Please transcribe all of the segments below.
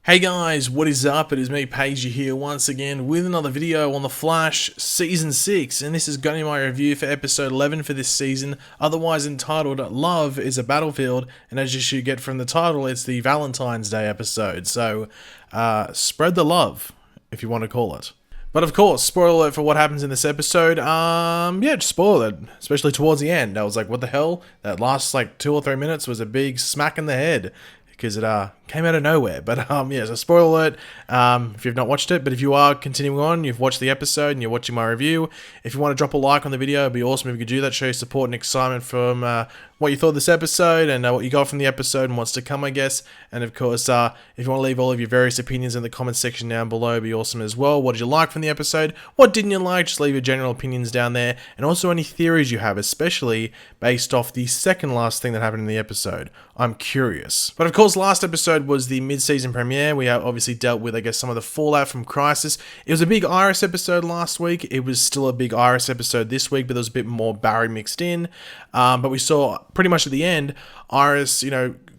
Hey guys, what is up? It is me, Pagey, here once again with another video on The Flash Season 6, and this is going to be my review for episode 11 for this season, otherwise entitled Love is a Battlefield, and as you should get from the title, it's the Valentine's Day episode, so spread the love, if you want to call it. But of course, spoiler alert for what happens in this episode, just spoil it, especially towards the end. I was like, what the hell? That last, 2 or 3 minutes was a big smack in the head. Because it came out of nowhere. But so spoiler alert if you've not watched it. But if you are continuing on, you've watched the episode and you're watching my review, if you want to drop a like on the video, it'd be awesome if you could do that. Show your support and excitement from what you thought of this episode and what you got from the episode and what's to come, I guess. And of course, if you want to leave all of your various opinions in the comment section down below, it'd be awesome as well. What did you like from the episode? What didn't you like? Just leave your general opinions down there. And also any theories you have, especially based off the second last thing that happened in the episode. I'm curious. But of course, last episode was the mid-season premiere. We obviously dealt with, I guess, some of the fallout from Crisis. It was a big Iris episode last week. It was still a big Iris episode this week, but there was a bit more Barry mixed in. But we saw pretty much at the end, Iris,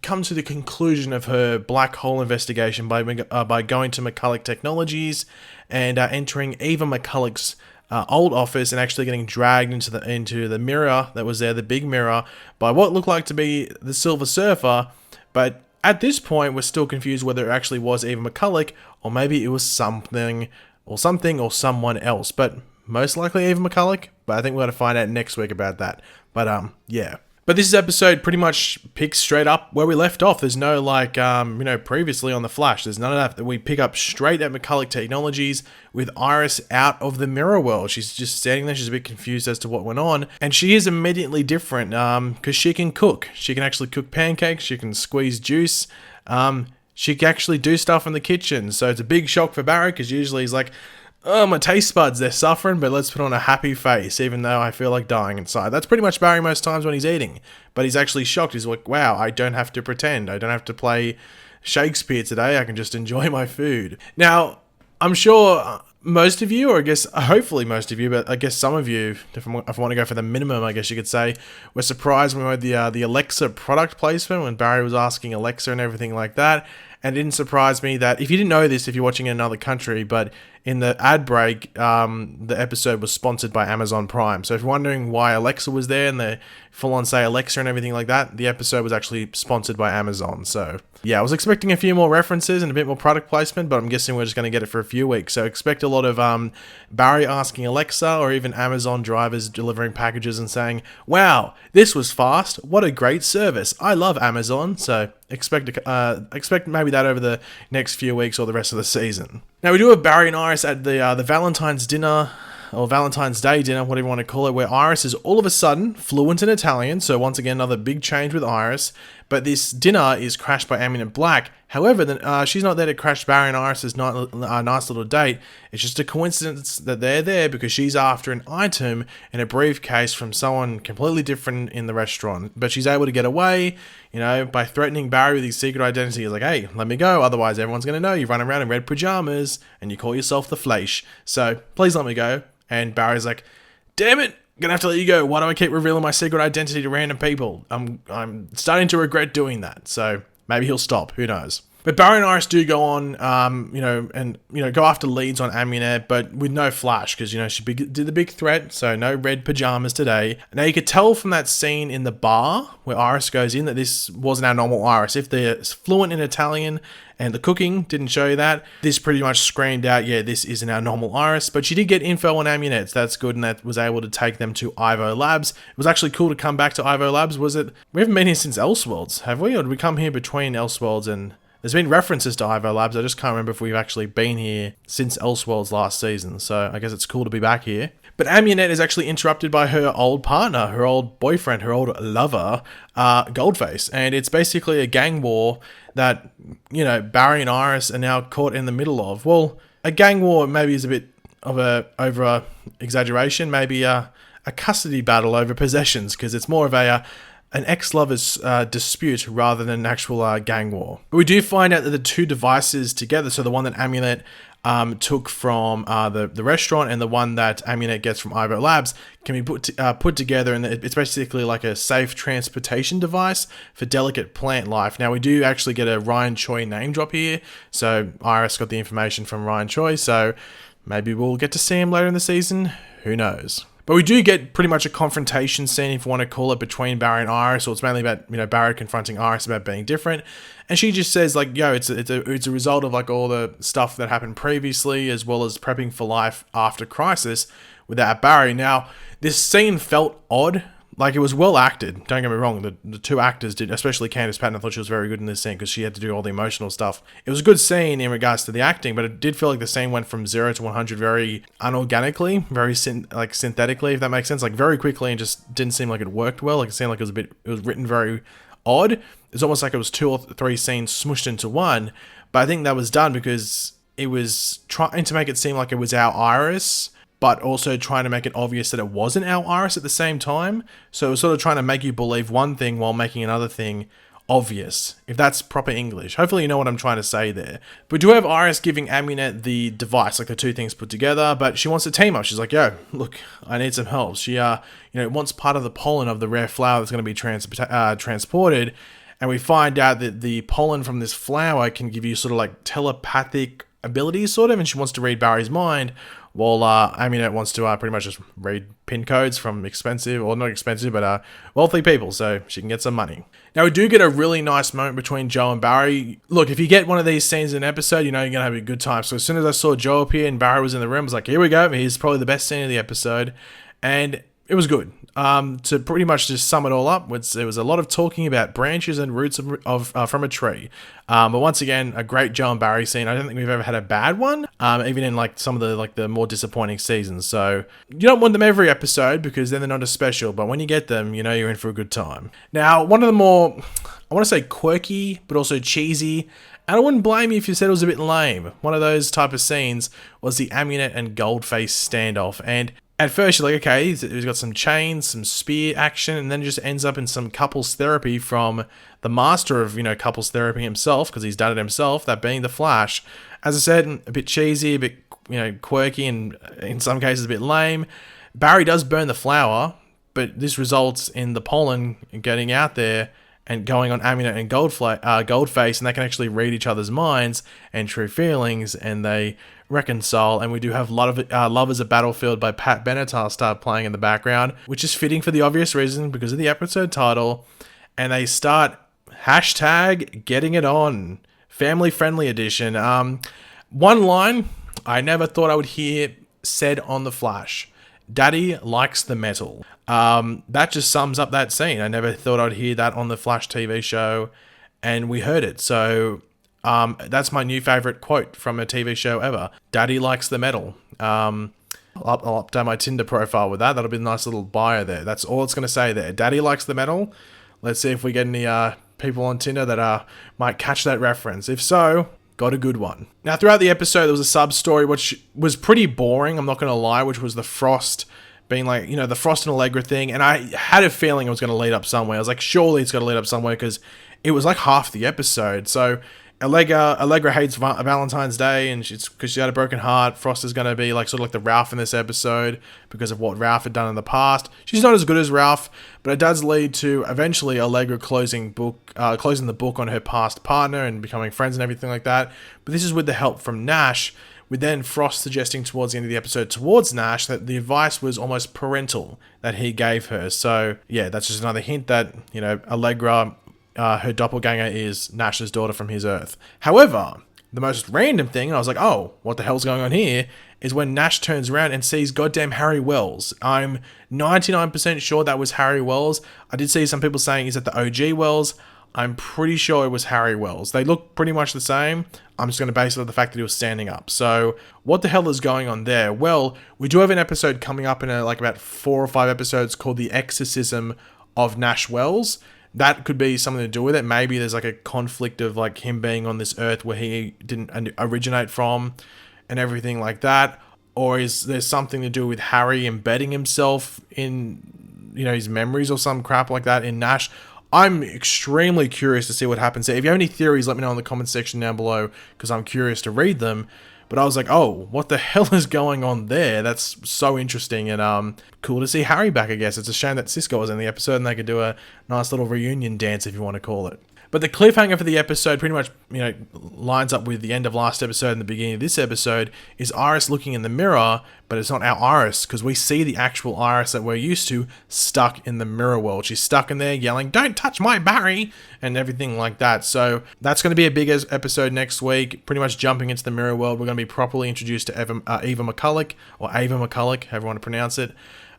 come to the conclusion of her black hole investigation by going to McCulloch Technologies and entering Eva McCulloch's old office and actually getting dragged into the mirror that was there, the big mirror, by what looked like to be the Silver Surfer. But at this point, we're still confused whether it actually was Eva McCulloch or maybe it was something or someone else. But most likely Eva McCulloch. But I think we're going to find out next week about that. But yeah. But this episode pretty much picks straight up where we left off. There's no previously on The Flash. There's none of that. We pick up straight at McCulloch Technologies with Iris out of the mirror world. She's just standing there. She's a bit confused as to what went on. And she is immediately different because she can cook. She can actually cook pancakes. She can squeeze juice. She can actually do stuff in the kitchen. So it's a big shock for Barry because usually he's like, oh, my taste buds, they're suffering, but let's put on a happy face, even though I feel like dying inside. That's pretty much Barry most times when he's eating. But he's actually shocked. He's like, wow, I don't have to pretend. I don't have to play Shakespeare today. I can just enjoy my food. Now, I'm sure most of you, or I guess hopefully most of you, but I guess some of you, if I want to go for the minimum, I guess you could say, were surprised when we had the Alexa product placement, when Barry was asking Alexa and everything like that. And it didn't surprise me that, if you didn't know this, if you're watching in another country, but in the ad break, the episode was sponsored by Amazon Prime. So if you're wondering why Alexa was there and they full on say Alexa and everything like that, the episode was actually sponsored by Amazon. So yeah, I was expecting a few more references and a bit more product placement, but I'm guessing we're just going to get it for a few weeks. So expect a lot of Barry asking Alexa, or even Amazon drivers delivering packages and saying, wow, this was fast. What a great service. I love Amazon. So expect maybe that over the next few weeks or the rest of the season. Now we do have Barry and Iris at the Valentine's dinner, or Valentine's Day dinner, whatever you want to call it, where Iris is all of a sudden fluent in Italian. So once again, another big change with Iris. But this dinner is crashed by Ambient Black. However, she's not there to crash Barry and Iris's nice little date. It's just a coincidence that they're there because she's after an item in a briefcase from someone completely different in the restaurant. But she's able to get away, by threatening Barry with his secret identity. He's like, hey, let me go. Otherwise, everyone's going to know you run around in red pajamas and you call yourself the Flash. So please let me go. And Barry's like, damn it, gonna have to let you go. Why do I keep revealing my secret identity to random people? I'm starting to regret doing that. So maybe he'll stop. Who knows? But Barry and Iris do go on, go after leads on Amunet, but with no Flash, because, she did the big threat, so no red pajamas today. Now, you could tell from that scene in the bar where Iris goes in that this wasn't our normal Iris. If they're fluent in Italian and the cooking didn't show you that, this pretty much screamed out, yeah, this isn't our normal Iris. But she did get info on Amunet, so that's good, and that was able to take them to Ivo Labs. It was actually cool to come back to Ivo Labs. We haven't been here since Elseworlds, have we? Or did we come here between Elseworlds and... There's been references to Ivo Labs. I just can't remember if we've actually been here since Elseworlds last season. So I guess it's cool to be back here. But Amunet is actually interrupted by her old partner, her old boyfriend, her old lover, Goldface. And it's basically a gang war that, Barry and Iris are now caught in the middle of. Well, a gang war maybe is a bit of over exaggeration. Maybe a custody battle over possessions, because it's more of a an ex-lover's dispute rather than an actual gang war. But we do find out that the two devices together, so the one that Amulet took from the restaurant and the one that Amulet gets from Ivo Labs, can be put together, and it's basically like a safe transportation device for delicate plant life. Now, we do actually get a Ryan Choi name drop here, so Iris got the information from Ryan Choi, so maybe we'll get to see him later in the season. Who knows? But we do get pretty much a confrontation scene, if you want to call it, between Barry and Iris. So it's mainly about, Barry confronting Iris about being different. And she just says, like, yo, it's a result of, like, all the stuff that happened previously, as well as prepping for life after Crisis without Barry. Now, this scene felt odd. Like, it was well acted. Don't get me wrong. The two actors did, especially Candice Patton. I thought she was very good in this scene because she had to do all the emotional stuff. It was a good scene in regards to the acting, but it did feel like the scene went from 0 to 100 very unorganically, very synthetically, if that makes sense. Like, very quickly, and just didn't seem like it worked well. Like, it seemed like it was written very odd. It's almost like it was 2 or 3 scenes smushed into one. But I think that was done because it was trying to make it seem like it was our Iris, but also trying to make it obvious that it wasn't our Iris at the same time. So it was sort of trying to make you believe one thing while making another thing obvious, if that's proper English. Hopefully you know what I'm trying to say there. But we do have Iris giving Amunet the device, like the two things put together, but she wants to team up. She's like, yo, look, I need some help. She wants part of the pollen of the rare flower that's going to be transported, and we find out that the pollen from this flower can give you sort of like telepathic abilities, sort of, and she wants to read Barry's mind, while Amunet wants to pretty much just read pin codes from expensive, or not expensive, but wealthy people, so she can get some money. Now, we do get a really nice moment between Joe and Barry. Look, if you get one of these scenes in an episode, you know you're going to have a good time. So as soon as I saw Joe appear and Barry was in the room, I was like, here we go. He's probably the best scene of the episode. And it was good. To pretty much just sum it all up, there was a lot of talking about branches and roots from a tree. But once again, a great Joe and Barry scene. I don't think we've ever had a bad one, even in like some of the more disappointing seasons. So you don't want them every episode because then they're not as special. But when you get them, you know you're in for a good time. Now, one of the more, I want to say quirky, but also cheesy, and I wouldn't blame you if you said it was a bit lame, one of those type of scenes was the Amunet and Goldface standoff. And at first, you're like, okay, he's got some chains, some spear action, and then it just ends up in some couples therapy from the master of, couples therapy himself, because he's done it himself, that being the Flash. As I said, a bit cheesy, a bit, quirky, and in some cases a bit lame. Barry does burn the flower, but this results in the pollen getting out there and going on Amunet and Goldface, and they can actually read each other's minds and true feelings, and they reconcile. And we do have a lot of Love is a Battlefield by Pat Benatar start playing in the background, which is fitting for the obvious reason because of the episode title. And they start hashtag getting it on, family friendly edition. One line I never thought I would hear said on The Flash: Daddy likes the metal. That just sums up that scene. I never thought I'd hear that on the Flash TV show, and we heard it. So that's my new favorite quote from a TV show ever. Daddy likes the metal. I'll update my Tinder profile with that. That'll be a nice little bio there. That's all it's going to say there. Daddy likes the metal. Let's see if we get any people on Tinder that might catch that reference. If so, got a good one. Now, throughout the episode, there was a sub-story which was pretty boring, I'm not going to lie, which was the Frost being like, the Frost and Allegra thing. And I had a feeling it was going to lead up somewhere. I was like, surely it's going to lead up somewhere because it was like half the episode. So Allegra hates Valentine's Day, and because she had a broken heart. Frost is going to be like sort of like the Ralph in this episode because of what Ralph had done in the past. She's not as good as Ralph, but it does lead to eventually Allegra closing the book on her past partner and becoming friends and everything like that. But this is with the help from Nash, with then Frost suggesting towards the end of the episode towards Nash that the advice was almost parental that he gave her. So yeah, that's just another hint that, Allegra, her doppelganger is Nash's daughter from his Earth. However, the most random thing, and I was like, oh, what the hell's going on here, is when Nash turns around and sees goddamn Harry Wells. I'm 99% sure that was Harry Wells. I did see some people saying, is it the OG Wells? I'm pretty sure it was Harry Wells. They look pretty much the same. I'm just going to base it on the fact that he was standing up. So what the hell is going on there? Well, we do have an episode coming up in about 4 or 5 episodes called The Exorcism of Nash Wells. That could be something to do with it. Maybe there's like a conflict of like him being on this Earth where he didn't originate from and everything like that. Or is there something to do with Harry embedding himself in his memories or some crap like that in Nash. I'm extremely curious to see what happens there. If you have any theories, let me know in the comment section down below, because I'm curious to read them. But I was like, oh, what the hell is going on there? That's so interesting, and cool to see Harry back, I guess. It's a shame that Cisco was in the episode and they could do a nice little reunion dance, if you want to call it. But the cliffhanger for the episode pretty much, lines up with the end of last episode and the beginning of this episode, is Iris looking in the mirror, but it's not our Iris, because we see the actual Iris that we're used to stuck in the mirror world. She's stuck in there yelling, "Don't touch my Barry!" and everything like that. So that's going to be a big episode next week, pretty much jumping into the mirror world. We're going to be properly introduced to Eva McCulloch, or Ava McCulloch, however you want to pronounce it.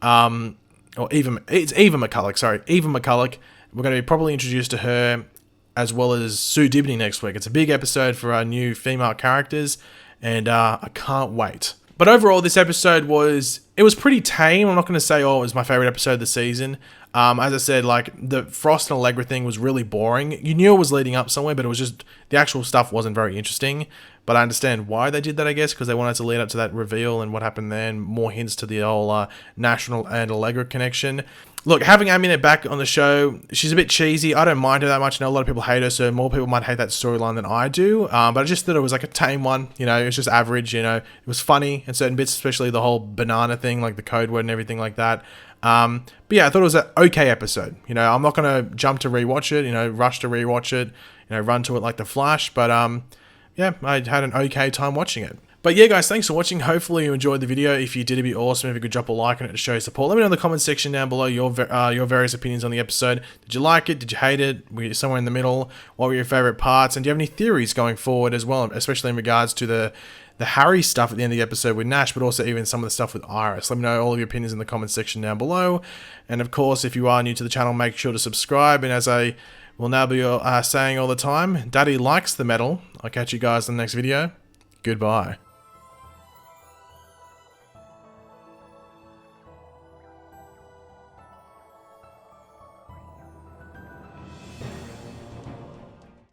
It's Eva McCulloch, sorry, Eva McCulloch. We're going to be properly introduced to her, as well as Sue Dibney next week. It's a big episode for our new female characters, and I can't wait. But overall, this episode was pretty tame. I'm not going to say, oh, it was my favorite episode of the season. As I said, like, the Frost and Allegra thing was really boring. You knew it was leading up somewhere, but it was just, the actual stuff wasn't very interesting. But I understand why they did that, I guess, because they wanted to lead up to that reveal and what happened there, and more hints to the whole National and Allegra connection. Look, having Aminette back on the show, she's a bit cheesy. I don't mind her that much. I know a lot of people hate her, so more people might hate that storyline than I do. But I just thought it was like a tame one. It was just average. It was funny in certain bits, especially the whole banana thing, like the code word and everything like that. But yeah, I thought it was an okay episode. I'm not going to jump to rewatch it, rush to rewatch it, run to it like the Flash. But yeah, I had an okay time watching it. But yeah, guys, thanks for watching. Hopefully you enjoyed the video. If you did, it'd be awesome if you could drop a like on it to show support. Let me know in the comment section down below your various opinions on the episode. Did you like it? Did you hate it? Were you somewhere in the middle? What were your favorite parts? And do you have any theories going forward as well, especially in regards to the Harry stuff at the end of the episode with Nash, but also even some of the stuff with Iris? Let me know all of your opinions in the comment section down below. And of course, if you are new to the channel, make sure to subscribe. And as I will now be saying all the time, Daddy likes the metal. I'll catch you guys in the next video. Goodbye.